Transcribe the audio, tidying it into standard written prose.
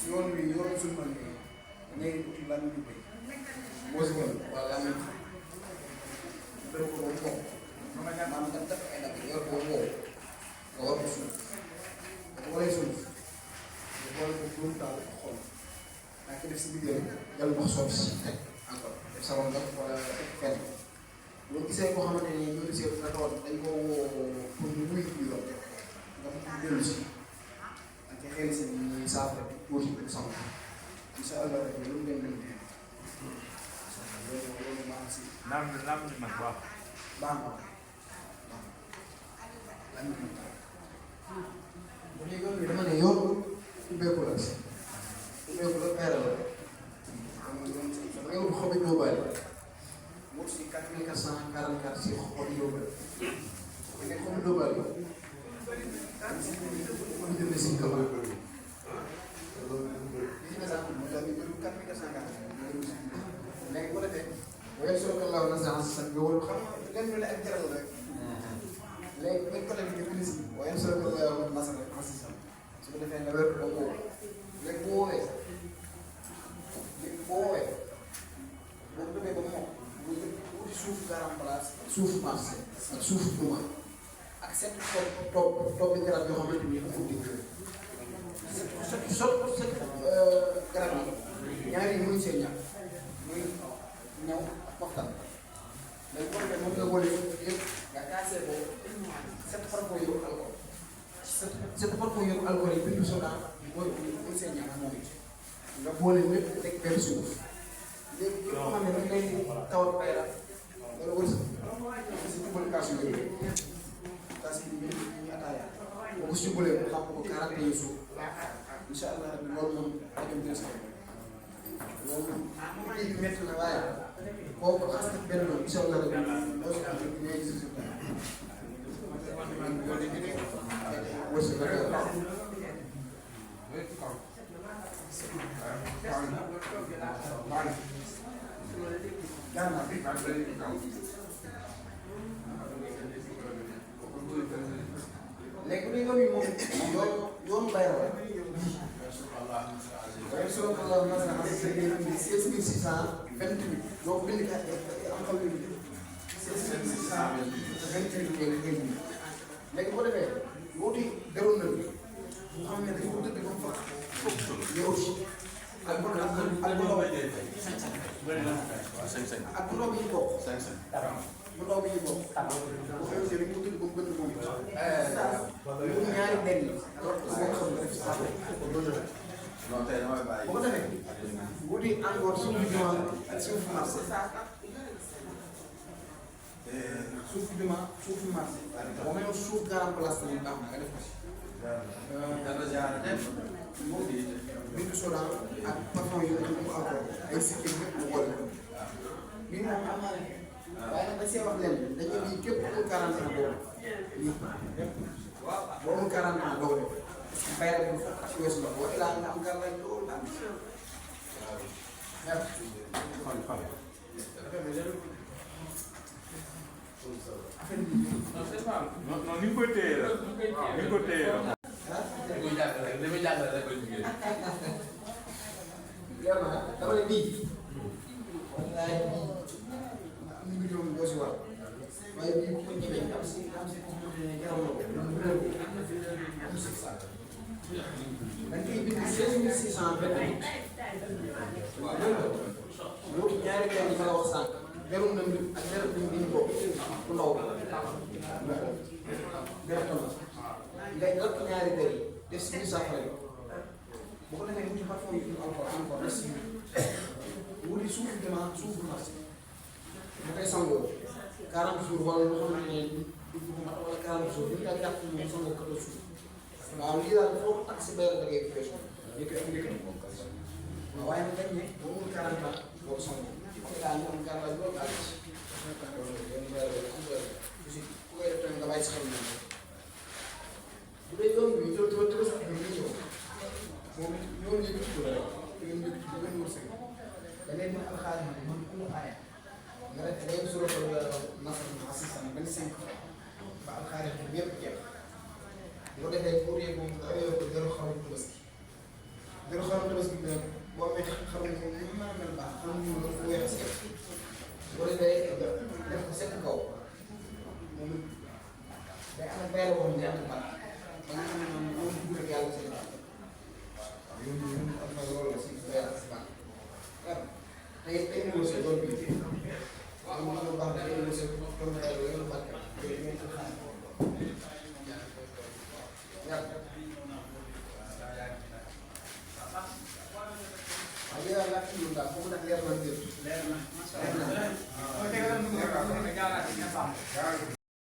yoon wi yoon suñu man nii ngay uti lan ñu béy moo si gën wala lan ñu dëgg ko moom maanaam nga def ay nag yor boobu woo nga war ko suuf nga waree suuf nga boole ko juróom taal xol naa ko def si biir jël ndox soog si teg encore def sama ndox wala fenn boo gisee koo xamante ne ñoo gisee dafa tawat dañ ko woo pour ñu wuyu ñu yor nga mu dellu si ak xel si ñuy saafara bi tuuti pour sama incha allah rek lu mu leen mën di loolu maa ngi si naam ni mag baax baax lan ñu bu dee yoon bi dama ne yoon ubbeeku la si ubbeeku la peere la dama yow xobi doo bàyyi wut si 4444 si xobi doo bàyyi bu nekk xobi doo bàyyi ko jënd si kama li ci message bi daal di jël 4444 léegi bu defee waaye soo ko law na sax sax nga wër xam leen ñu ne ak jaral rek léegi bañ ko def ñu bind si waaye soo ko law na sax rek assistant su ko defee nga wér ko woo léegi bu woowee boo demee ba moom bu wuti suuf garam place suuf marché ak suuf duma ak set topp garab yoo xamante ni dafa dégg set garab yi ñaari yi muy seen ñaar muy ñaw ak waxtaan léegi boo demee moom nga boole yëpp nga kaasee ko set farko yu alcool set farko yu alcool yi bindu soda mooy muy seen ñaar moom it nga boole lépp teg benn suuf léegi li nga xam ne dañ lay tawat bay la wala wërsëg si communication yooyu tas yi ñu ataaya boo ko subalee mu xam ko 40 yu suuf incha allah loolu moom rajo bi loolu liggéey bi métti na waaye boo ko xas benn yoon incha allah rek doo si am ñooy gis résultat wërsëg la léegi bi yoon yi moom yoon bay la waaye soo ko la na sa 16,628 doo bind ka am xam ne 16,628 léegi boo defee wuti deroon na mu xam ne dañ ko tëdd ba mu fa yow si ak bu ndaw ak bu ndaw bi ñu bokk bu ndaw bi ñu bokk bu xew si dañ ko tëdd ba mu bënd moom it ñaari benn yi boo xam ne def non tey damay bàyyi. bu ko defee wuti encore suuf bi jumaa ak suufu marché suuf bi jumaa suufu marché boo may wax suuf garam place tamit baax na nga def ko si bindu soda ak parfum yu mu encore ay sikki yëpp mu boole ko lii moom am naa ne waaye nag dañ see wax leen dañuy lii képp ku 40 ans boobu lii boo mu 40 ans doo def bayra bu ci weesu la boo ilaa nga am gàllankoor loolu daal non ni nga koy téye la ni nga koy téye la. leer na dama ne bii wallaay bii am na vidéo boo si war waaye bii bu ko ñëwee am si jaram na ko am si sax dañ koy bind 16,628 waaw ñaari benn yi ma la wax sànq berum na mbir ak berum bi ñu bokk bu ndaw berum ngay lakk ñaari der yi def si biir saafara yi bu ko defee wuti parfum yi encore def si wuti suufu jamaa suufu marché bu koy sangoo 40 jours wala lu xamante ne du mat wala 40 jours ñu daal jàpp moom sangoo 14 jours waaw lii daal foo ak si bayra da ngay fees yëkkati moom waaw waaye nag dañ ne boo mun 40 ans boo sangoo comme daal ñu am gàllankoor loolu àgg si ku koy def tamit nga bàyyi si xel bu dee yoon bi te te te sax ñu ñëw moom yoon yi ñu tudd rek yoon yi ñu gën wërsëg da ngay dem alxaari bi man ku mu aaya nga def day suratul nasr assistant 25 ba alxaari bi yëpp jeex boo defee pour yéeg moom da ngay yokk dara xarum tabaski dara xarum tabaski bi nag boo amee xam ne moom li mu mën a mel baax xam ne moom dafa weex set bu ko defee nga def ko set kaw moom it day am benn woon ne am baax ba nga xam ne moom moom dugg rek yàlla si baax waaw yow am na loolu la si benn si baax waaw tey tey négocié loolu bi waaw moom la baax na tey négocié comme tey loolu baax na tey ngeen ko xam waaw yéen a laaj ci daal foofu nag leer na leer na macha allah.